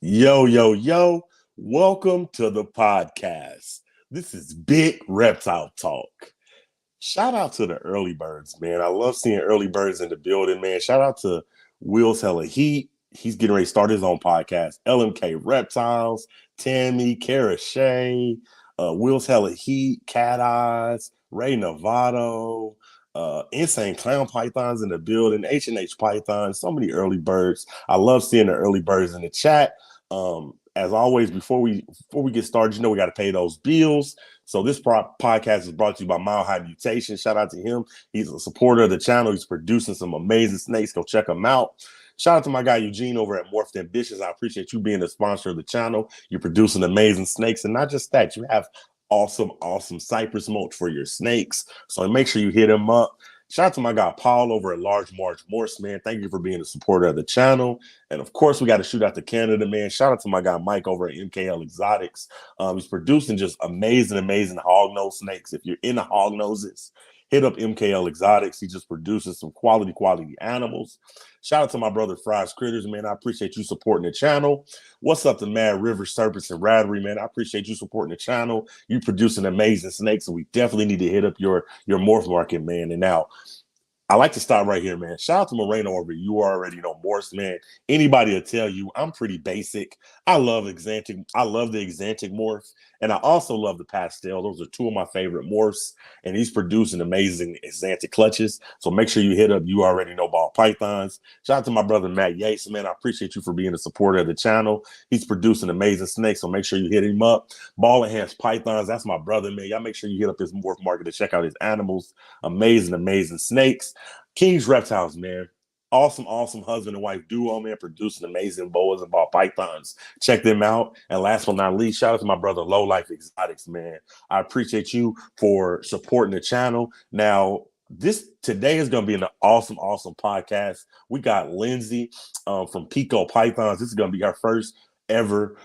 Yo, yo, yo, welcome to the podcast. This is Big Reptile Talk. Shout out to the early birds, man. I love seeing early birds in the building, man. Shout out to Will's Hella Heat. He's getting ready to start his own podcast. LMK Reptiles, Tammy, Kara Shea, Will's Hella Heat, Cat Eyes, Ray Novato, Insane Clown Pythons in the building, H&H Pythons, so many early birds. I love seeing the early birds in the chat. As always, before we get started, we got to pay those bills. So this podcast is brought to you by Mile High Mutation. Shout out to him. He's a supporter of the channel. He's producing some amazing snakes. Go check him out. Shout out to my guy Eugene over at Morphed Ambitious. I appreciate you being the sponsor of the channel. You're producing amazing snakes, and not just that, you have awesome cypress mulch for your snakes. So make sure you hit him up. Shout out to my guy Paul over at Large Marge Morse, man. Thank you for being a supporter of the channel. And of course, we got to shoot out to Canada, man. Shout out to my guy Mike over at MKL Exotics. He's producing just amazing hog nose snakes. If you're into hog noses, hit up MKL Exotics. He just produces some quality animals. Shout out to my brother Fries Critters, man. I appreciate you supporting the channel. What's up to Mad River Serpents and Rattery, man? I appreciate you supporting the channel. You producing amazing snakes, and we definitely need to hit up your morph market, man. And now, I like to stop right here, man. Shout out to Moreno over. You already know Morse, man. Anybody will tell you I'm pretty basic. I love the Exantic morph, and I also love the pastel. Those are two of my favorite morphs, and he's producing amazing Exantic clutches. So make sure you hit up You Already Know Ball Pythons. Shout out to my brother Matt Yates, man. I appreciate you for being a supporter of the channel. He's producing amazing snakes, so make sure you hit him up. Ball Enhanced Pythons, that's my brother, man. Y'all make sure you hit up his morph market to check out his animals. Amazing snakes. King's Reptiles, man. Awesome husband and wife duo, man, producing amazing boas and ball pythons. Check them out. And last but not least, shout out to my brother Low Life Exotics, man. I appreciate you for supporting the channel. Now, today is going to be an awesome podcast. We got Lindsay from Pico Pythons. This is going to be our first ever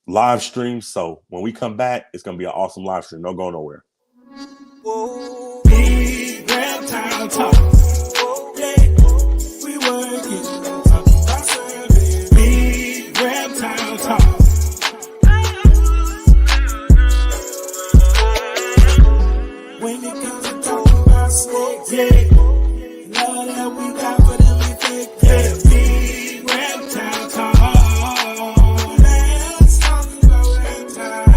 live stream. So when we come back, it's going to be an awesome live stream. Don't go nowhere. Whoa. Big Reptile Talk. Yeah, we working. Big Reptile Talk. When it comes to talking about snakes, yeah, love that we got for them effects. Yeah, Big Reptile Talk. Let's talk about reptiles.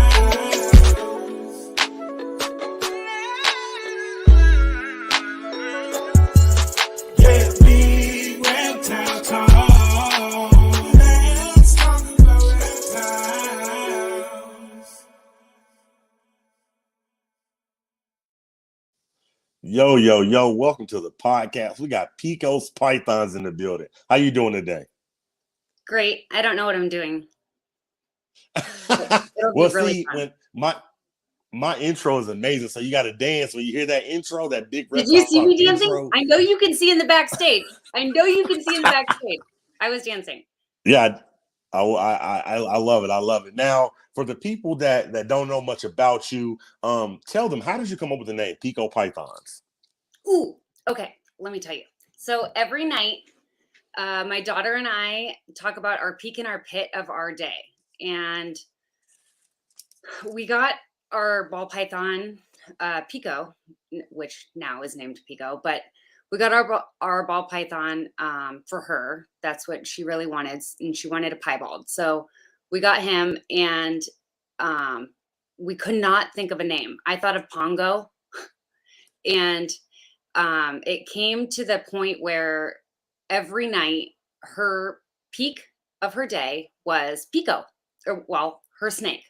Yo, welcome to the podcast. We got Pico's Pythons in the building. How you doing today? Great. I don't know what I'm doing. Well, really when my intro is amazing, so you got to dance when you hear that intro, that big Did you see me dancing? Intro. I know you can see in the backstage. I was dancing. Yeah, I love it. I love it. Now, for the people that don't know much about you, tell them, how did you come up with the name Pico Pythons? Ooh, okay. Let me tell you. So every night, my daughter and I talk about our peak and our pit of our day. And we got our ball python, Pico, which now is named Pico, but we got our ball python for her. That's what she really wanted. And she wanted a piebald. So we got him, and we could not think of a name. I thought of Pongo. And it came to the point where every night her peak of her day was Pico, her snake,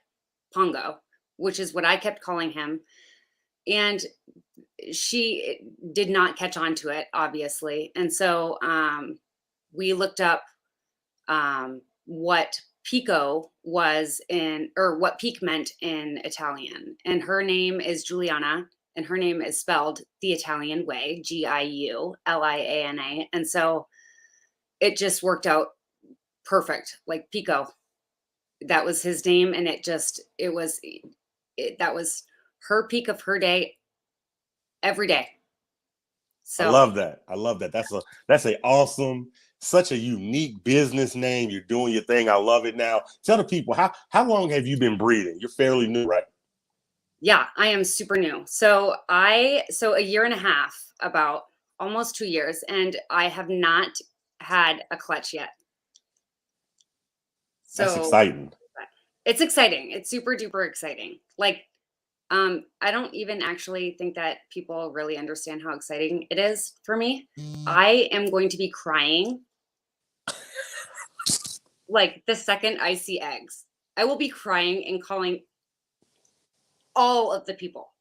Pongo, which is what I kept calling him. And she did not catch on to it, obviously. And so we looked up what Pico was what peak meant in Italian. And her name is Giuliana, and her name is spelled the Italian way, Giuliana. And so it just worked out perfect, like Pico. That was his name, and that was her peak of her day every day. So I love that. That's a awesome such a unique business name. You're doing your thing. I love it. Now, tell the people, how long have you been breeding? You're fairly new, right? Yeah, I am super new. So a year and a half, about almost 2 years, and I have not had a clutch yet. That's So exciting. it's exciting. It's super duper exciting. Like, I don't even actually think that people really understand how exciting it is for me. I am going to be crying like the second I see eggs. I will be crying and calling all of the people.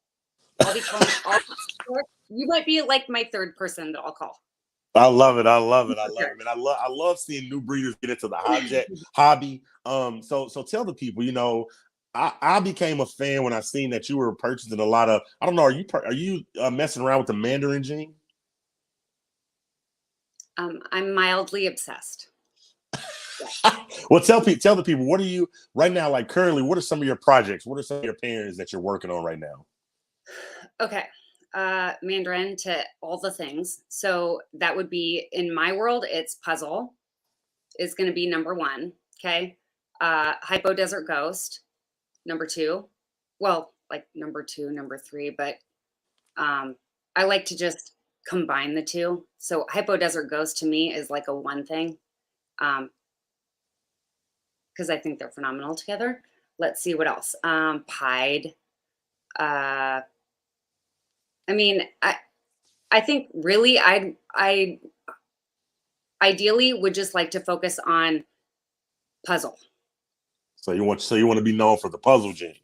I'll be calling all the people. You might be like my third person that I'll call. I love it. I love it. I love it, man. I love seeing new breeders get into the hobby. So tell the people, I became a fan when I seen that you were purchasing a lot of. I don't know. Are you messing around with the Mandarin gene? I'm mildly obsessed. Well, tell the people, what are you right now? Like currently, what are some of your projects? What are some of your parents that you're working on right now? Okay. Mandarin to all the things. So that would be in my world, it's puzzle is going to be number one. Okay. Hypo Desert Ghost, number two. Well, like number two, number three, but I like to just combine the two. So Hypo Desert Ghost to me is like a one thing. Because I think they're phenomenal together. Let's see what else. Pied. I mean, I think really I ideally would just like to focus on puzzle. So you want to be known for the puzzle gene.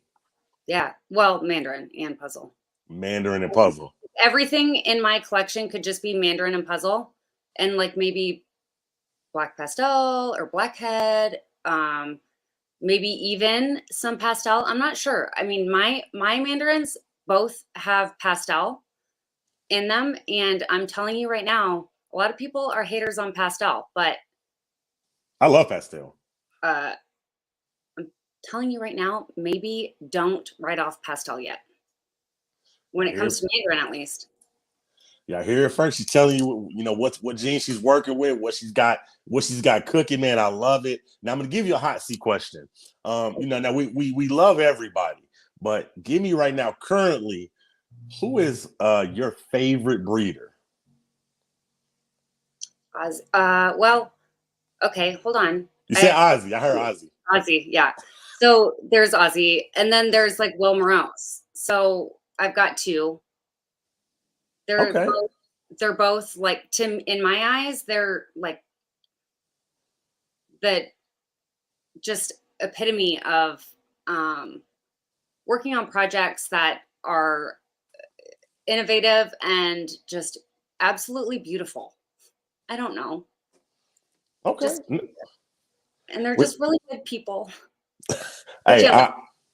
Yeah. Well, Mandarin and puzzle. Mandarin and puzzle. Everything in my collection could just be Mandarin and puzzle, and like maybe black pastel or blackhead. Maybe even some pastel. I'm not sure. I mean, my mandarins both have pastel in them, and I'm telling you right now, a lot of people are haters on pastel, but I love pastel. I'm telling you right now, maybe don't write off pastel yet. When it comes to Mandarin, at least. Yeah, here at first she's telling you, what gene she's working with, what she's got cooking, man. I love it. Now I'm gonna give you a hot seat question. Now we love everybody, but give me right now, currently, who is your favorite breeder? Well, okay, hold on. You said Ozzy. I heard Ozzy. Ozzy, yeah. So there's Ozzy, and then there's like Will Morose. So I've got two. They're both like in my eyes, they're like the just epitome of working on projects that are innovative and just absolutely beautiful. I don't know. Okay. And they're just really good people. Hey,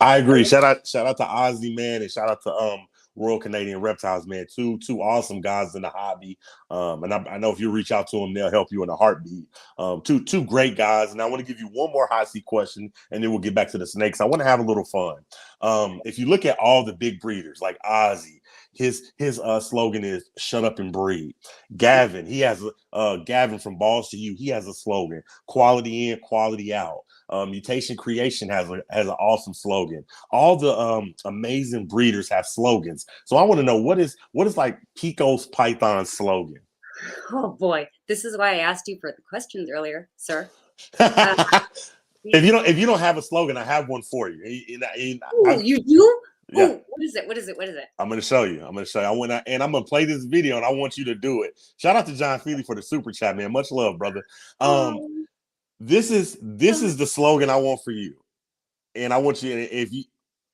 I agree. Shout out to Ozzy, man, and shout out to Royal Canadian Reptiles, man. Two awesome guys in the hobby. And I know if you reach out to them, they'll help you in a heartbeat. Two great guys. And I want to give you one more hot seat question, and then we'll get back to the snakes. I want to have a little fun. If you look at all the big breeders like Ozzy, his slogan is "Shut up and breed." Gavin, he has Gavin from Balls to You. He has a slogan: "Quality in, quality out." Mutation Creation has an awesome slogan. All the amazing breeders have slogans. So I want to know what is like Pico's Python slogan. Oh boy, this is why I asked you for the questions earlier, sir. If you don't have a slogan, I have one for you. You do? Yeah. Ooh, what is it? I'm going to show you. I'm going to play this video, and I want you to do it. Shout out to John Feely for the super chat, man. Much love, brother. This is the slogan I want for you, and I want you. If you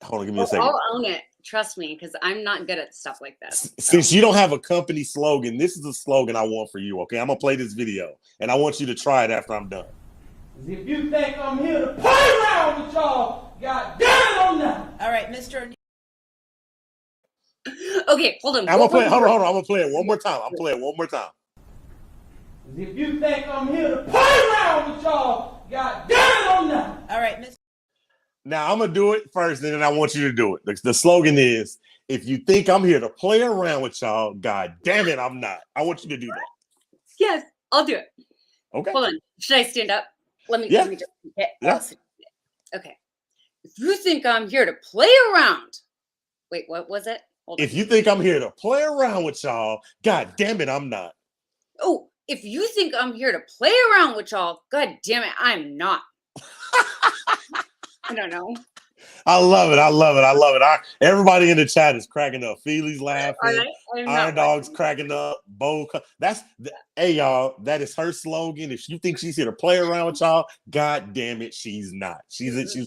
hold on, give me a second. I'll own it. Trust me, because I'm not good at stuff like this. Since you don't have a company slogan, this is the slogan I want for you. Okay, I'm gonna play this video, and I want you to try it after I'm done. If you think I'm here to play around with y'all, God damn it, I'm not. All right, Mr. Okay, hold on. I'm gonna play. Hold on. I'm gonna play it one more time. If you think I'm here to play around with y'all, God damn it, I'm not. All right, Mr. Now I'm gonna do it first, and then I want you to do it. The slogan is, "If you think I'm here to play around with y'all, God damn it, I'm not." I want you to do that. Yes, I'll do it. Okay. Hold on. Should I stand up? Let me Yeah. just okay. Yeah. Okay. If you think I'm here to play around. Wait, what was it? Hold on. If you think I'm here to play around with y'all, God damn it, I'm not. Oh, if you think I'm here to play around with y'all, God damn it, I'm not. I don't know. I love it. I love it. I love it. Everybody in the chat is cracking up. Feely's All laughing. right. I'm Iron not Dog's laughing. cracking up. Hey y'all, that is her slogan. If you think she's here to play around with y'all, God damn it, she's not. She's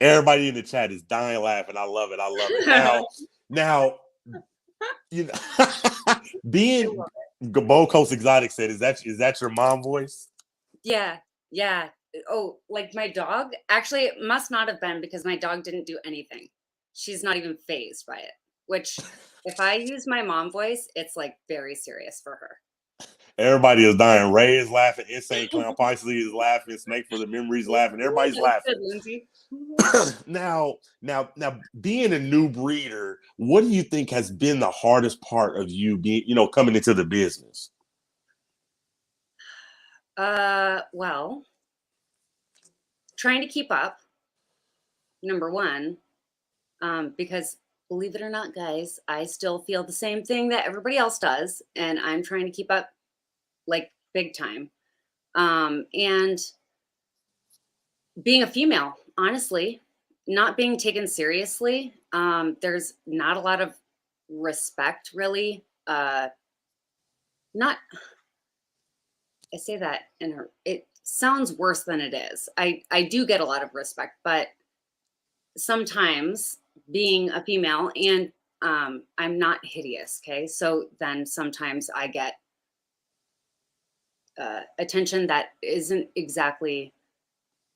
everybody in the chat is dying laughing. I love it. I love it. Now, you know, being Gold Coast Exotic said, is that your mom voice? Yeah. Yeah. Oh, like my dog? Actually, it must not have been because my dog didn't do anything. She's not even phased by it. Which, if I use my mom voice, it's like very serious for her. Everybody is dying. Ray is laughing. Insane Clown Paisley is laughing. Snake for the Memories laughing. Everybody's laughing. Now, being a new breeder, what do you think has been the hardest part of you being, coming into the business? Well, trying to keep up, number one, because believe it or not, guys, I still feel the same thing that everybody else does, and I'm trying to keep up like big time. And being a female, honestly, not being taken seriously. There's not a lot of respect, really. Not, I say that it sounds worse than it is. I do get a lot of respect, but sometimes being a female and I'm not hideous, okay? So then sometimes I get attention that isn't exactly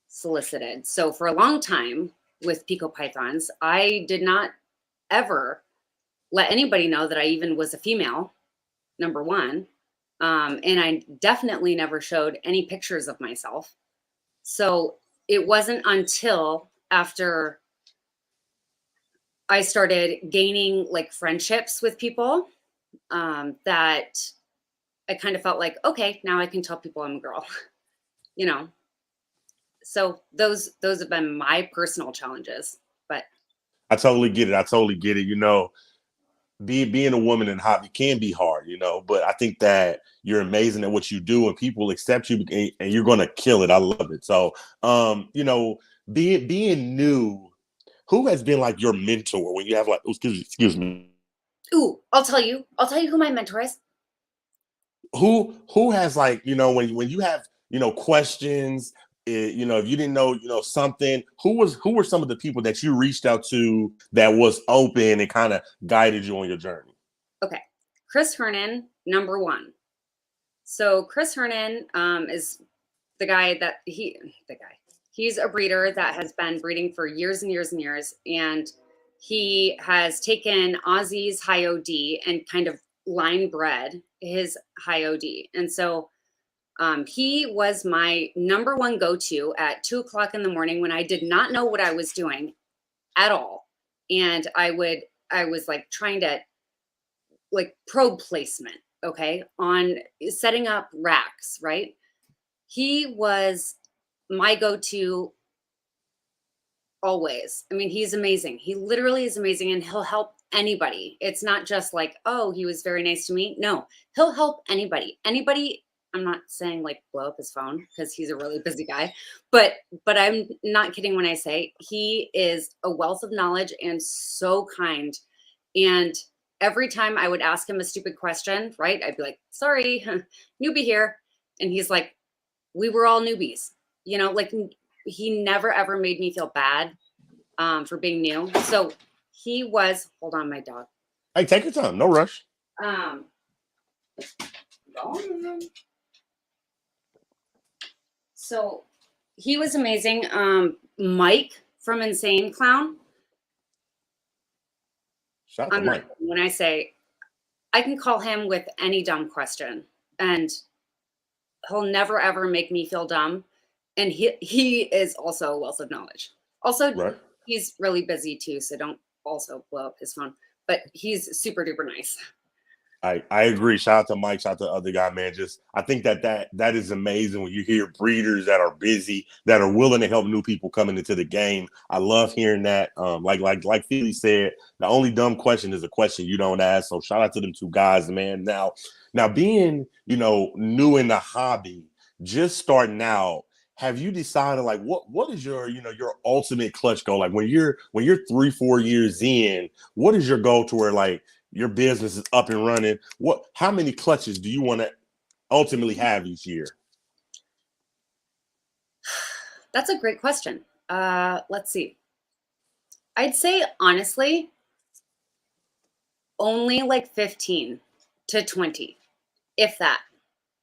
solicited. So for a long time with Pico pythons, I did not ever let anybody know that I even was a female, number one. And I definitely never showed any pictures of myself. So it wasn't until after I started gaining like friendships with people that I kind of felt like, okay, now I can tell people I'm a girl, you know. So those have been my personal challenges. But I totally get it. I totally get it. Being a woman in hobby can be hard, but I think that you're amazing at what you do and people accept you and you're going to kill it. I love it. So, being new, who has been like your mentor when you have like, excuse me. ooh, I'll tell you who my mentor is. Who has like, when you have, questions, if you didn't know, something, who were some of the people that you reached out to that was open and kind of guided you on your journey? Okay. Chris Hernan, number one. So Chris Hernan is the guy that he's a breeder that has been breeding for years and years and years. And he has taken Aussie's high OD and kind of line bred his high OD. And so he was my number one go-to at 2:00 in the morning when I did not know what I was doing at all. And I was like trying to like probe placement, okay, on setting up racks, right? He was my go-to always. I mean, he's amazing. He literally is amazing and he'll help anybody. It's not just like, oh, he was very nice to me. No, he'll help anybody. Anybody, I'm not saying like blow up his phone because he's a really busy guy, but I'm not kidding when I say he is a wealth of knowledge and so kind. And every time I would ask him a stupid question, right? I'd be like, sorry, newbie here. And he's like, we were all newbies, like he never ever made me feel bad for being new. So he was, hold on, my dog. Hey, take your time, no rush. So he was amazing. Mike from Insane Clown. Shout out to Mike. When I say I can call him with any dumb question and he'll never ever make me feel dumb. And he is also a wealth of knowledge. Also, right. He's really busy too, so don't also blow up his phone. But he's super duper nice. I agree. Shout out to Mike. Shout out to the other guy, man. Just I think that is amazing when you hear breeders that are busy, that are willing to help new people coming into the game. I love hearing that. Like Philly said, the only dumb question is a question you don't ask. So shout out to them two guys, man. Now being new in the hobby, just starting out. Have you decided like what is your your ultimate clutch goal? Like when you're 3-4 years in, what is your goal to where like your business is up and running? How many clutches do you want to ultimately have each year? That's a great question. Let's see. I'd say honestly, only like 15 to 20, if that.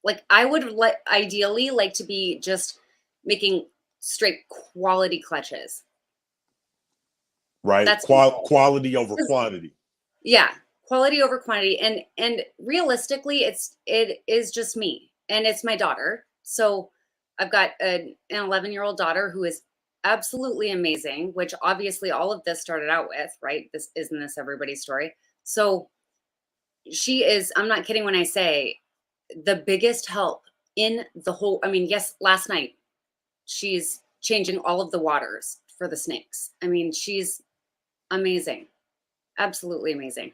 Like I would ideally like to be just making straight quality clutches. Right? That's Quality over quantity. Yeah, quality over quantity. And realistically, it is just me and it's my daughter. So I've got an 11-year-old daughter who is absolutely amazing, which obviously all of this started out with, right? This isn't this everybody's story. So she is, I'm not kidding when I say the biggest help in the whole, I mean, yes, last night she's changing all of the waters for the snakes. I mean, she's amazing. Absolutely amazing.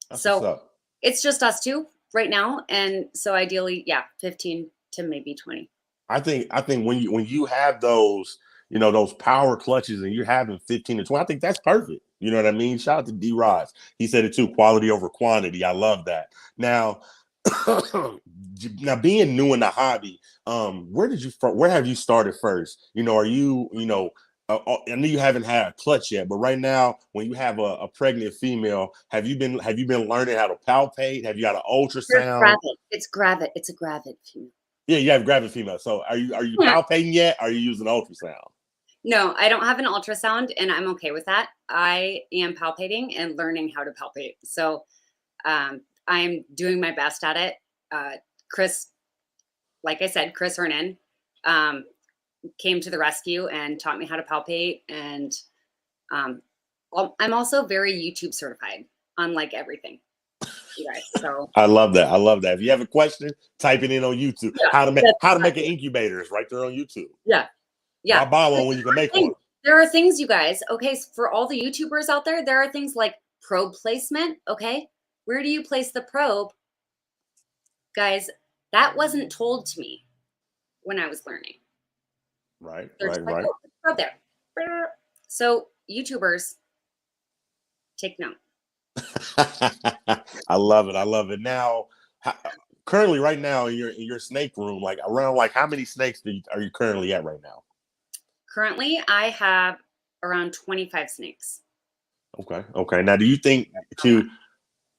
That's what's So up. it's just us two right now. And so ideally, yeah, 15 to maybe 20. I think when you have those, those power clutches and you're having 15 to 20, I think that's perfect. You know what I mean? Shout out to D Rods. He said it too, quality over quantity. I love that. Now, now being new in the hobby, where have you started first? Are you, I know you haven't had a clutch yet, but right now, when you have a pregnant female, have you been learning how to palpate? Have you got an ultrasound? It's gravid. It's a gravid female. Yeah, you have gravid female. So are you Yeah. palpating yet? Or are you using ultrasound? No, I don't have an ultrasound and I'm okay with that. I am palpating and learning how to palpate. So I'm doing my best at it. Chris, like I said, Chris Hernan came to the rescue and taught me how to palpate. And I'm also very YouTube certified, unlike everything, you guys. So I love that. I love that. If you have a question, type it in on YouTube. yeah, How to make an incubator is right there on YouTube. yeah. I'll buy one when you can make one. There are things, you guys. Okay, so for all the YouTubers out there are things like probe placement. Okay, where do you place the probe, guys? That wasn't told to me when I was learning. Right, They're right, just like, right. oh, probe there. So YouTubers, take note. I love it. I love it. Now, currently, right now in your snake room, like around like how many snakes are you currently at right now? Currently, I have around 25 snakes. Okay. Okay. Now,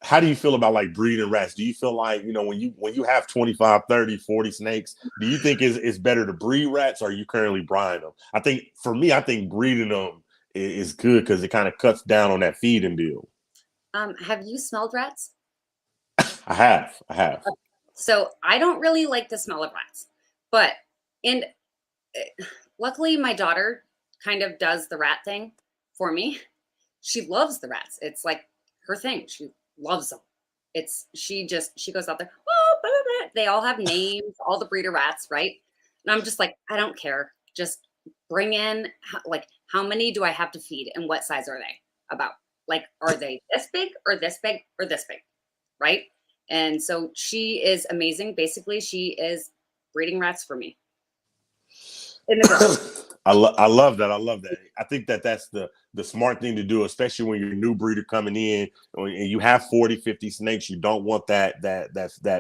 how do you feel about like breeding rats? Do you feel like, when you have 25, 30, 40 snakes, do you think it's better to breed rats or are you currently buying them? I think for me, I think breeding them is good because it kind of cuts down on that feeding bill. Have you smelled rats? I have. So I don't really like the smell of rats, but luckily my daughter kind of does the rat thing for me. She loves the rats. It's like her thing. She loves them. She goes out there. Oh, blah, blah, blah. They all have names, all the breeder rats, right? And I'm just like, I don't care. Just bring in like how many do I have to feed and what size are they? About like, are they this big or this big or this big, right? And so she is amazing. Basically, she is breeding rats for me. In the garden. I love that. I love that. I think that's the smart thing to do, especially when you're a new breeder coming in and you have 40, 50 snakes. You don't want that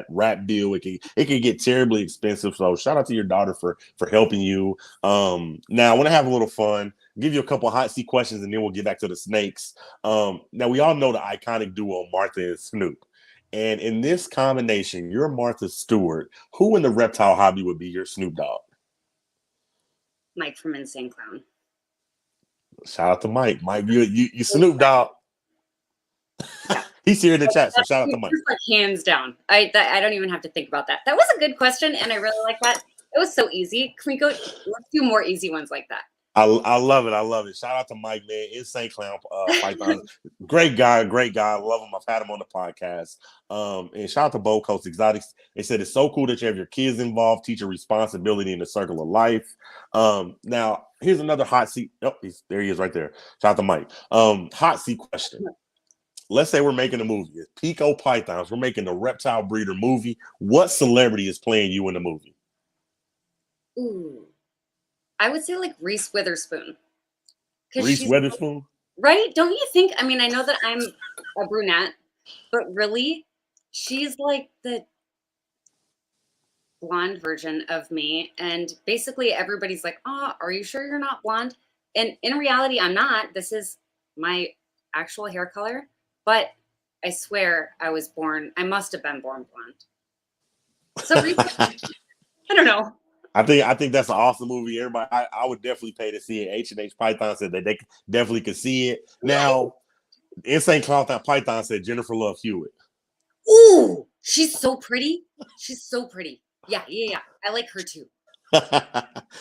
rat bill. It can get terribly expensive. So shout out to your daughter for helping you. Now I want to have a little fun, give you a couple of hot seat questions, and then we'll get back to the snakes. Now we all know the iconic duo Martha and Snoop. And in this combination, you're Martha Stewart. Who in the reptile hobby would be your Snoop Dogg? Mike from Insane Clown. Shout out to Mike. Mike, you Snoop Dogg. Yeah. He's here in the chat, so shout out to Mike. Like hands down. I don't even have to think about that. That was a good question, and I really like that. It was so easy. Can we go? Let's do more easy ones like that. I love it. I love it. Shout out to Mike, man. Insane Clown Pythons. Great guy. Great guy. Love him. I've had him on the podcast. And shout out to Bold Coast Exotics. They said it's so cool that you have your kids involved, teach a responsibility in the circle of life. Now, here's another hot seat. Oh, there he is right there. Shout out to Mike. Hot seat question. Let's say we're making a movie. It's Pico Pythons. We're making the Reptile Breeder movie. What celebrity is playing you in the movie? Ooh. I would say like Reese Witherspoon. Reese Witherspoon? Right? Don't you think? I mean, I know that I'm a brunette, but really, she's like the blonde version of me. And basically, everybody's like, oh, are you sure you're not blonde? And in reality, I'm not. This is my actual hair color. But I swear I must have been born blonde. So I don't know. I think that's an awesome movie. Everybody, I would definitely pay to see it. H&H Python said that they definitely could see it. Now, Insane Clown Python said Jennifer Love Hewitt. Ooh, she's so pretty. She's so pretty. Yeah. I like her too.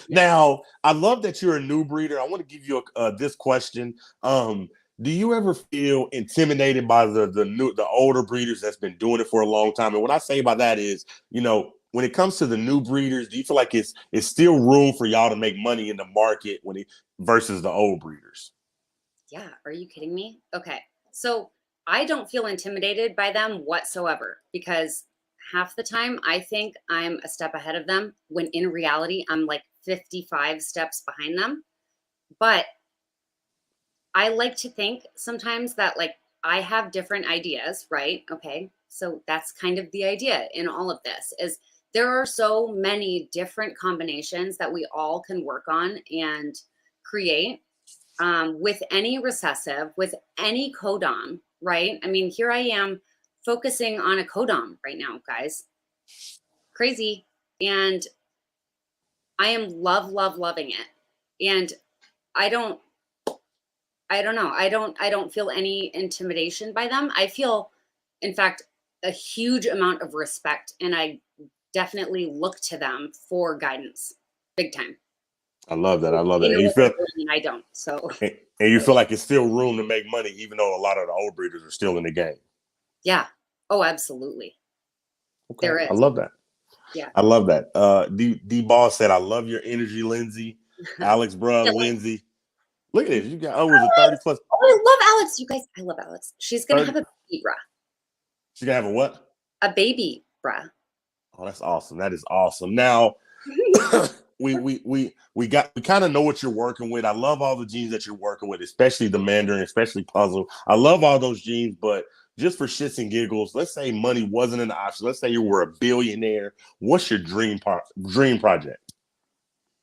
Now, I love that you're a new breeder. I want to give you this question. Do you ever feel intimidated by the older breeders that's been doing it for a long time? And what I say by that is, when it comes to the new breeders, do you feel like it's still room for y'all to make money in the market versus the old breeders? Yeah. Are you kidding me? Okay. So I don't feel intimidated by them whatsoever because half the time I think I'm a step ahead of them when in reality I'm like 55 steps behind them. But I like to think sometimes that like I have different ideas, right? Okay. So that's kind of the idea in all of this is there are so many different combinations that we all can work on and create with any recessive, with any codom, right? I mean, here I am focusing on a codom right now, guys. Crazy. And I am loving it. And I don't know. I don't feel any intimidation by them. I feel, in fact, a huge amount of respect, and I definitely look to them for guidance, big time. I love that. I love that. And you feel, I don't. So. And you feel like it's still room to make money, even though a lot of the old breeders are still in the game. Yeah. Oh, absolutely. Okay. There is. I love that. Yeah. I love that. D Ball said, "I love your energy, Lindsay." Alex, bro, Lindsay. Look at this. You got over the 30 plus. Oh, I love Alex. You guys, I love Alex. She's gonna have a baby, bruh. She's gonna have a what? A baby, bruh. Oh, that's awesome. That is awesome. Now, we kind of know what you're working with. I love all the genes that you're working with, especially the Mandarin, especially Puzzle. I love all those genes, but just for shits and giggles, let's say money wasn't an option. Let's say you were a billionaire. What's your dream project?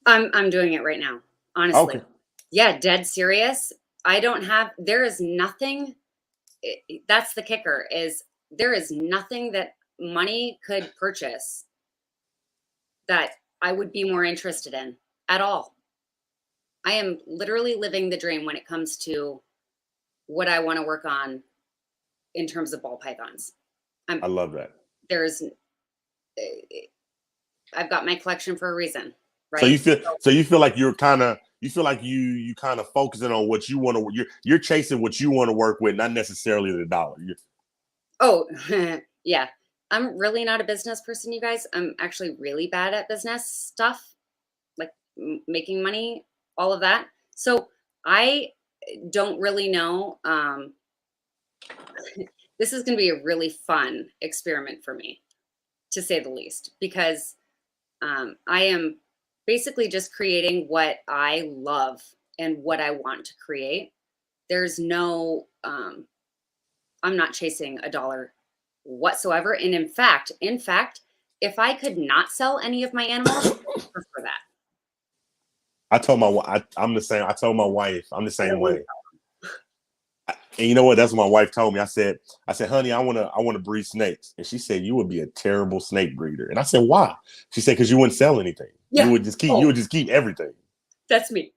I'm doing it right now, honestly. Okay. Yeah, dead serious. There is nothing. That's the kicker is there is nothing that money could purchase that I would be more interested in at all. I am literally living the dream when it comes to what I want to work on in terms of ball pythons. I love that. I've got my collection for a reason, right? So you feel like you kind of focusing on what you want to. You're chasing what you want to work with, not necessarily the dollar. Oh, yeah. I'm really not a business person, you guys. I'm actually really bad at business stuff, like making money, all of that. So I don't really know. This is going to be a really fun experiment for me, to say the least, because I am basically just creating what I love and what I want to create. There's no, I'm not chasing a dollar whatsoever. And in fact, if I could not sell any of my animals, I prefer that. I told my wife, I'm the same. I told my wife, I'm the same way. And you know what? That's what my wife told me. I said, honey, I want to breed snakes. And she said, you would be a terrible snake breeder. And I said, why? She said, because you wouldn't sell anything. Yeah. You would just keep everything. That's me.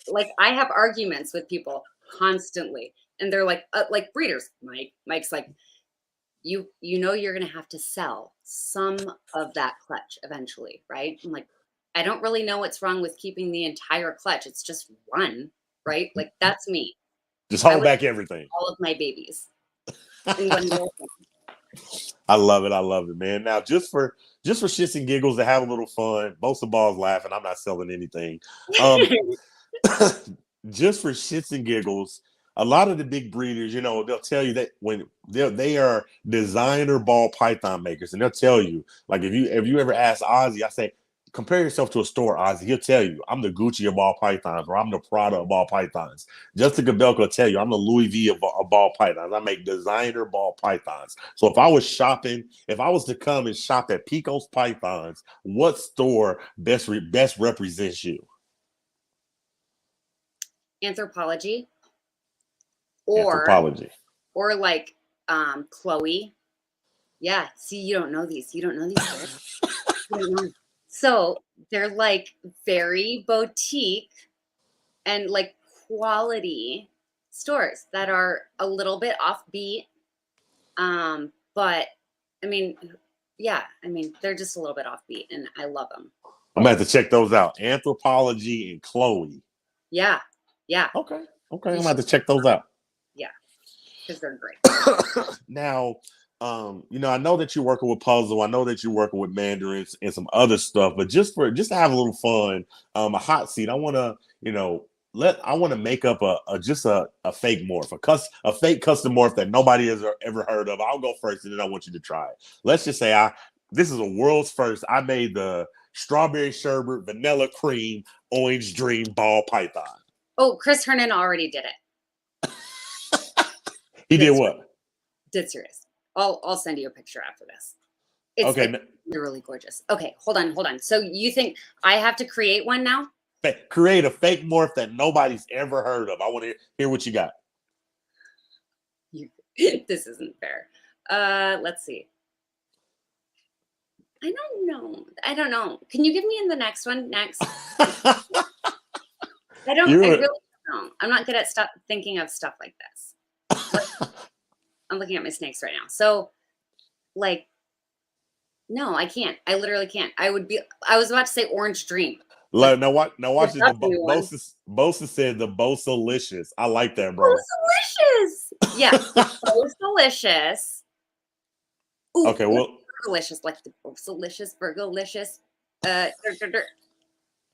Like I have arguments with people constantly. And they're like breeders. Mike's like, you know, you're going to have to sell some of that clutch eventually. Right. I'm like, I don't really know what's wrong with keeping the entire clutch. It's just one, right? Like that's me. Just I hold would back everything. all of my babies in one little I love it. I love it, man. Now, just for shits and giggles to have a little fun. Both the balls laughing. I'm not selling anything. Um, thing. just for shits and giggles, a lot of the big breeders, you know, they'll tell you that when they are designer ball python makers, and they'll tell you, like if you ever ask Ozzy, I say, compare yourself to a store, Ozzy. He'll tell you, I'm the Gucci of ball pythons, or I'm the Prada of ball pythons. Justin Gabelko will tell you, I'm the Louis V of ball pythons. I make designer ball pythons. So if I was shopping, if I was to come and shop at Pico's Pythons, what store best represents you? Anthropology or Anthropology. like Chloe. Yeah, see, you don't know these. You don't know these. Kids. You don't know. So they're like very boutique and like quality stores that are a little bit offbeat. But I mean, yeah, I mean, they're just a little bit offbeat and I love them. I'm gonna have to check those out. Anthropology and Chloe. Yeah. Yeah. Okay. Okay. I'm gonna have to check those out. Yeah. Because they're great. Now, you know, I know that you're working with puzzle. I know that you're working with mandarins and some other stuff, but just to have a little fun, a hot seat. I want to, you know, I want to make up a fake morph, a fake custom morph that nobody has ever heard of. I'll go first, and then I want you to try it. Let's just say this is a world's first. I made the strawberry sherbet, vanilla cream, orange dream ball python. Oh, Chris Hernan already did it. He did what? Dead serious. I'll send you a picture after this. It's okay. Like, they're really gorgeous. Okay, hold on. So you think I have to create one now? Create a fake morph that nobody's ever heard of. I want to hear what you got. This isn't fair. Let's see. I don't know. Can you give me in the next one next? I really don't. I'm not good at thinking of stuff like this. I'm looking at my snakes right now. So, like, no, I can't. I literally can't. I was about to say orange dream. Now watch this. Bosa said the Bosalicious. I like that, bro. Bosalicious. Yeah. Bosalicious. Ooh, okay, well. Delicious, like the Bosalicious, Burgalicious.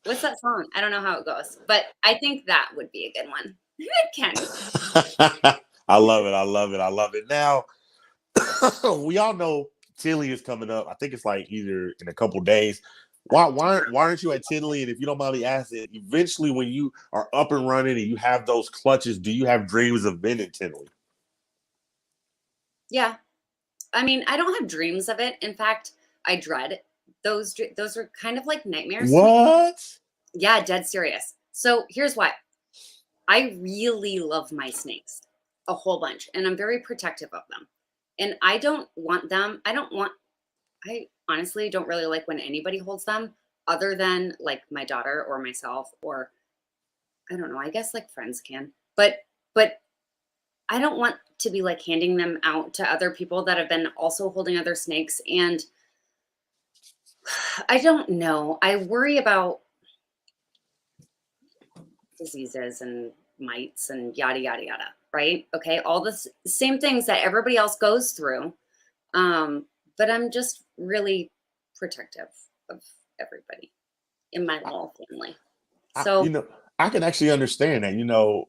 What's that song? I don't know how it goes, but I think that would be a good one. Ken. I love it. Now, we all know Tilly is coming up. I think it's like either in a couple days. Why aren't you at Tinley? And if you don't mind me asking, eventually when you are up and running and you have those clutches, do you have dreams of being in Tinley? Yeah. I mean, I don't have dreams of it. In fact, I dread those. Those are kind of like nightmares. What? Yeah, dead serious. So here's why. I really love my snakes a whole bunch, and I'm very protective of them. And I don't want them. I honestly don't really like when anybody holds them other than like my daughter or myself, or I don't know, I guess like friends can, but I don't want to be like handing them out to other people that have been also holding other snakes. And I don't know. I worry about diseases and mites and yada, yada, yada. Right. Okay. All the same things that everybody else goes through. But I'm just really protective of everybody in my little family. So, I can actually understand that,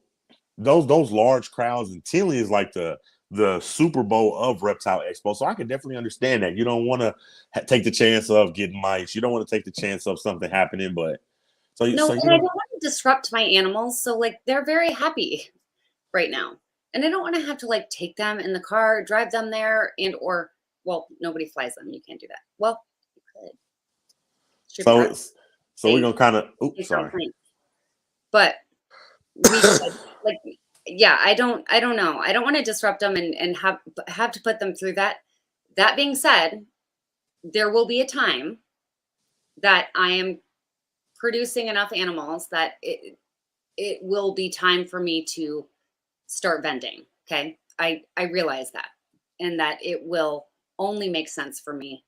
those large crowds, and Tinley is like the Super Bowl of Reptile Expo. So I can definitely understand that. You don't want to take the chance of getting mites. You don't want to take the chance of something happening, but I don't want to disrupt my animals. So like, they're very happy right now. And I don't want to have to like take them in the car, drive them there, well, nobody flies them. You can't do that. Well, you could. So we're gonna kind of. Oops, sorry. But we like, yeah. I don't know. I don't want to disrupt them and have to put them through that. That being said, there will be a time that I am producing enough animals that it will be time for me to start vending. Okay, I realize that, and that it will only make sense for me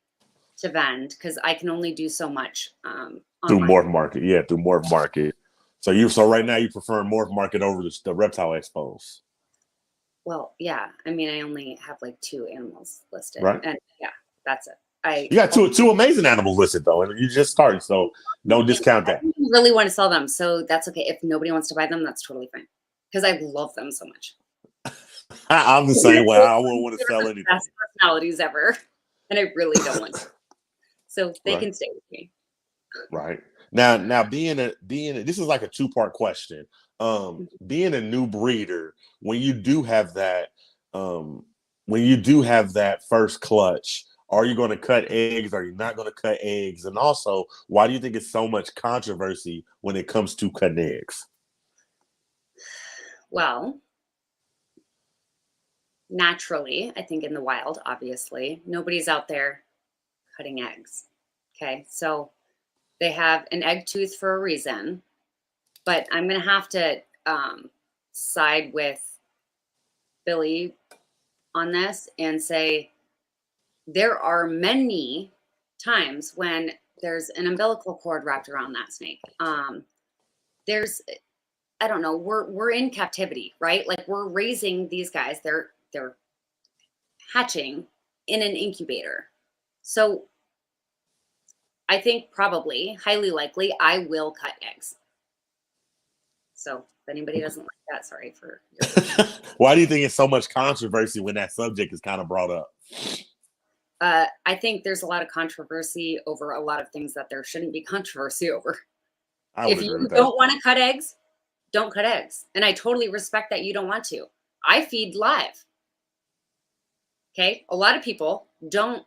to vend because I can only do so much Through online. Morph Market. Yeah, through Morph Market. So right now you prefer Morph Market over the Reptile Expos. Well, yeah. I mean, I only have like 2 animals listed, Right? and yeah, that's it. I You got two amazing animals listed though, and you just started, so don't discount that. really want to sell them, so that's okay. If nobody wants to buy them, that's totally fine because I love them so much. I'm the same way. I wouldn't want to sell anything. Best personalities ever, and I really don't want to. So they Right. can stay with me. Right. Now being a this is like a 2-part question. Being a new breeder, when you do have that first clutch, are you going to cut eggs? Are you not going to cut eggs? And also, why do you think it's so much controversy when it comes to cutting eggs? Well, naturally, I think in the wild, obviously, nobody's out there cutting eggs. Okay, so they have an egg tooth for a reason, but I'm going to have to side with Billy on this and say there are many times when there's an umbilical cord wrapped around that snake. There's, I don't know, we're in captivity, right? Like we're raising these guys. They're hatching in an incubator. So I think probably, highly likely, I will cut eggs. So if anybody doesn't like that, sorry for your Why do you think it's so much controversy when that subject is kind of brought up? I think there's a lot of controversy over a lot of things that there shouldn't be controversy over. If you don't want to cut eggs, don't cut eggs. And I totally respect that you don't want to. I feed live. Okay. A lot of people don't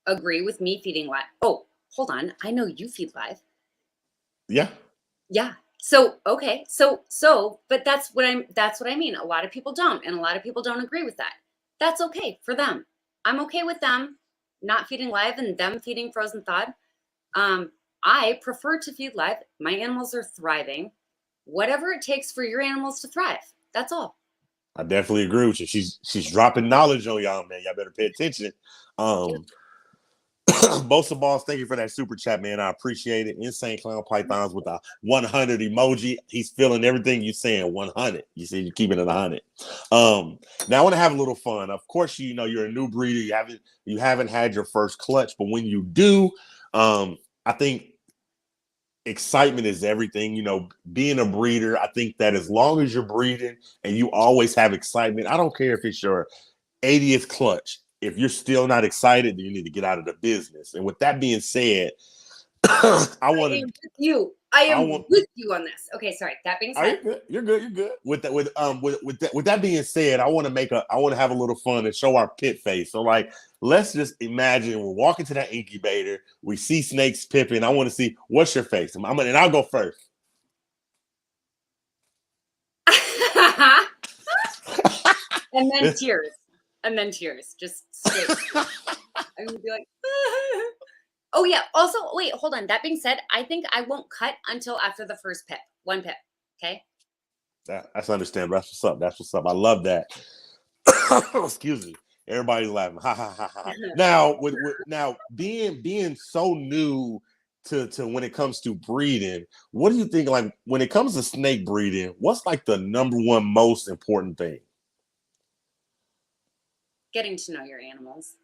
agree with me feeding live. Oh, hold on. I know you feed live. Yeah. Yeah. So, okay. But that's what I mean. A lot of people don't. And a lot of people don't agree with that. That's okay for them. I'm okay with them not feeding live and them feeding frozen thawed. I prefer to feed live. My animals are thriving. Whatever it takes for your animals to thrive. That's all. I definitely agree with you. She's dropping knowledge on y'all, man. Y'all better pay attention. Bosa Balls, thank you for that super chat, man. I appreciate it. Insane Clown Pythons with a 100 emoji. He's feeling everything you're saying. 100. You see, you're keeping it 100. Now I want to have a little fun. Of course, you know you're a new breeder. You haven't had your first clutch, but when you do, I think excitement is everything. You know, being a breeder, I think that as long as you're breeding and you always have excitement, I don't care if it's your 80th clutch. If you're still not excited, then you need to get out of the business. And with that being said, I am with you. I am with you on this. Okay, sorry. That being said, you're good. You're good. With that being said, I want to have a little fun and show our pit face. So like, let's just imagine we're walking to that incubator. We see snakes pipping. I want to see what's your face. And I'll go first. And then tears. And then tears. Just straight. I'm gonna be like, oh yeah. Also, wait, hold on. That being said, I think I won't cut until after the first pip. 1 pip. Okay. That's understandable. That's what's up. I love that. Excuse me. Everybody's laughing. Ha ha ha ha. Now, being so new to when it comes to breeding, what do you think? Like when it comes to snake breeding, what's like the number one most important thing? Getting to know your animals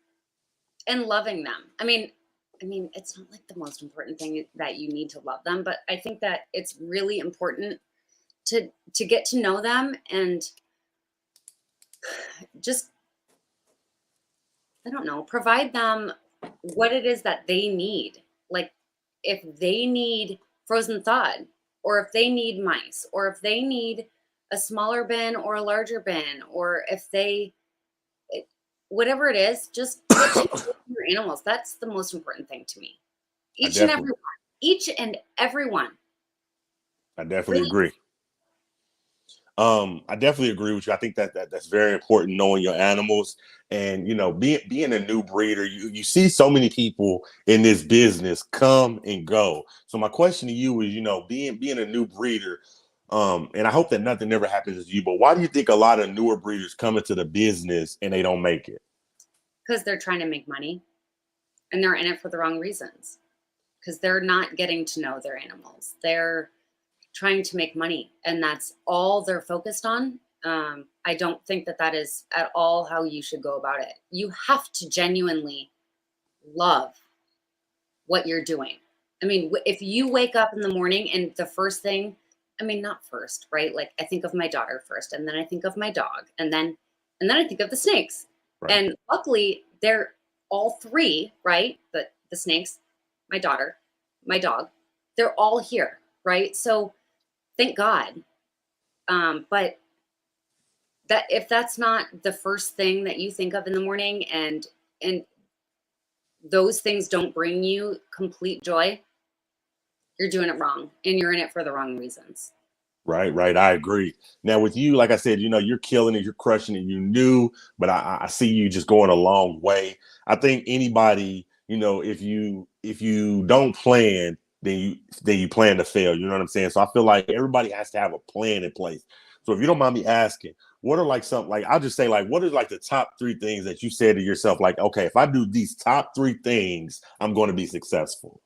and loving them. I mean, it's not like the most important thing that you need to love them, but I think that it's really important to get to know them and just, I don't know, provide them what it is that they need. Like if they need frozen thawed, or if they need mice, or if they need a smaller bin or a larger bin, or if they, whatever it is, just get to know your animals. That's the most important thing to me. Each and every one. I definitely agree. I definitely agree with you. I think that's very important, knowing your animals. And you know, being a new breeder, you see so many people in this business come and go. So my question to you is, you know, being a new breeder, and I hope that nothing ever happens to you, but why do you think a lot of newer breeders come into the business and they don't make it? Because they're trying to make money. and they're in it for the wrong reasons because they're not getting to know their animals. They're trying to make money, and that's all they're focused on. I don't think that that is at all how you should go about it. You have to genuinely love what you're doing. I mean, if you wake up in the morning and the first thing, I mean, not first, right? Like I think of my daughter first, and then I think of my dog, and then I think of the snakes. Right. And luckily, they're all three, right? The snakes, my daughter, my dog, they're all here, right? So thank God. But that if that's not the first thing that you think of in the morning, and those things don't bring you complete joy, you're doing it wrong, and you're in it for the wrong reasons. Right. I agree. Now with you, like I said, you're killing it, you're crushing it. You knew, but I see you just going a long way. I think anybody, if you don't plan, then you plan to fail. You know what I'm saying? So I feel like everybody has to have a plan in place. So if you don't mind me asking, what are like something like I'll just say like what are like the top 3 things that you said to yourself, like, okay, if I do these top 3 things, I'm going to be successful?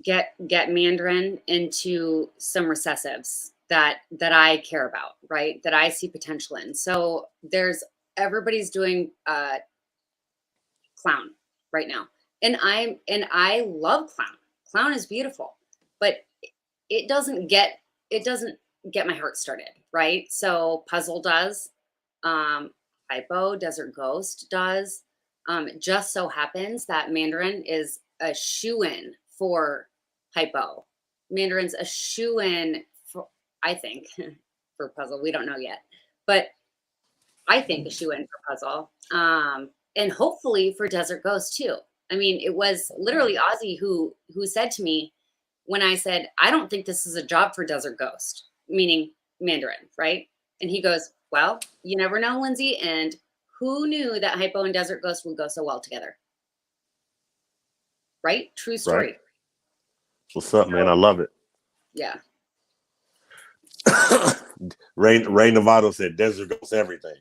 Get Mandarin into some recessives that I care about, right? That I see potential in. So everybody's doing clown right now. And I love clown. Clown is beautiful, but it doesn't get my heart started, right? So puzzle does, hypo, desert ghost does. It just so happens that Mandarin is a shoe-in for hypo. Mandarin's a shoe-in for, I think, for puzzle. We don't know yet, but I think a shoe-in for puzzle. And hopefully for desert ghost too. I mean, it was literally Ozzy who said to me when I said, I don't think this is a job for desert ghost, meaning Mandarin, right? And he goes, well, you never know, Lindsay. And who knew that hypo and desert ghost would go so well together? Right? True story. Right. What's up, man? I love it. Yeah. Ray Novato said desert goes everything.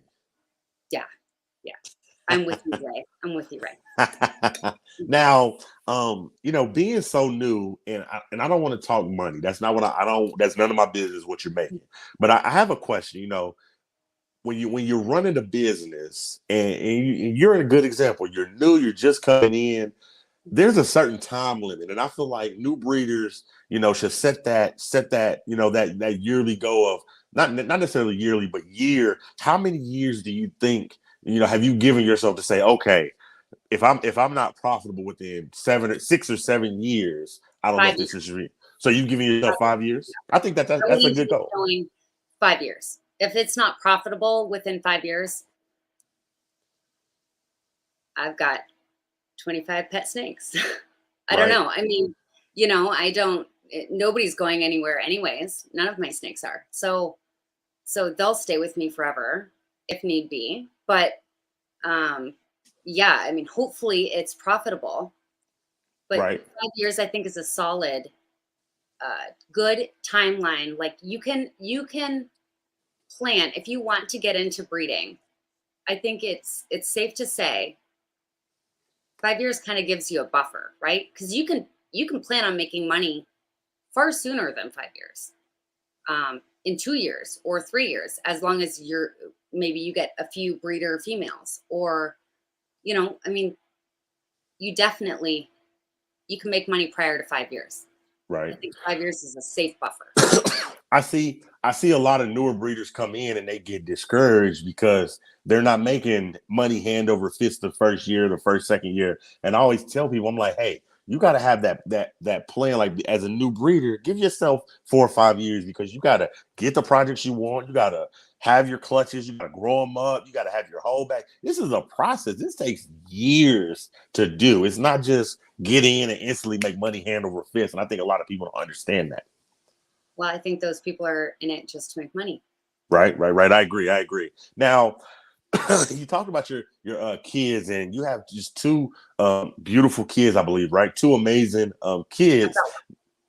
Yeah. I'm with you, Ray. Now, being so new, and I don't want to talk money. That's not what that's none of my business what you're making. But I have a question, when you're running a business and you're in a good example, you're new, you're just coming in, there's a certain time limit. And I feel like new breeders, should set that, that yearly goal of not necessarily yearly, but year. How many years do you think, have you given yourself to say, okay, if I'm not profitable within 6 or 7 years, I don't know if this is real. So you've given yourself 5 years? I think that's a good goal. 5 years. If it's not profitable within 5 years, I've got 25 pet snakes. I don't know. I mean, nobody's going anywhere anyways. None of my snakes are. So they'll stay with me forever if need be. But yeah, I mean, hopefully it's profitable. But 5 years, I think, is a solid, good timeline. Like you can plan if you want to get into breeding. I think it's safe to say 5 years kind of gives you a buffer, right? Because you can plan on making money far sooner than 5 years, in 2 years or 3 years, as long as maybe you get a few breeder females, or I mean, you can make money prior to 5 years. Right. I think 5 years is a safe buffer. I see a lot of newer breeders come in and they get discouraged because they're not making money hand over fist the first year, the second year. And I always tell people, I'm like, hey, you got to have that plan. Like as a new breeder, give yourself 4 or 5 years, because you got to get the projects you want. You got to have your clutches. You got to grow them up. You got to have your whole back. This is a process. This takes years to do. It's not just get in and instantly make money hand over fist. And I think a lot of people don't understand that. Well, I think those people are in it just to make money. Right. I agree. Now, you talked about your kids, and you have just 2 beautiful kids, I believe, right? 2 amazing kids.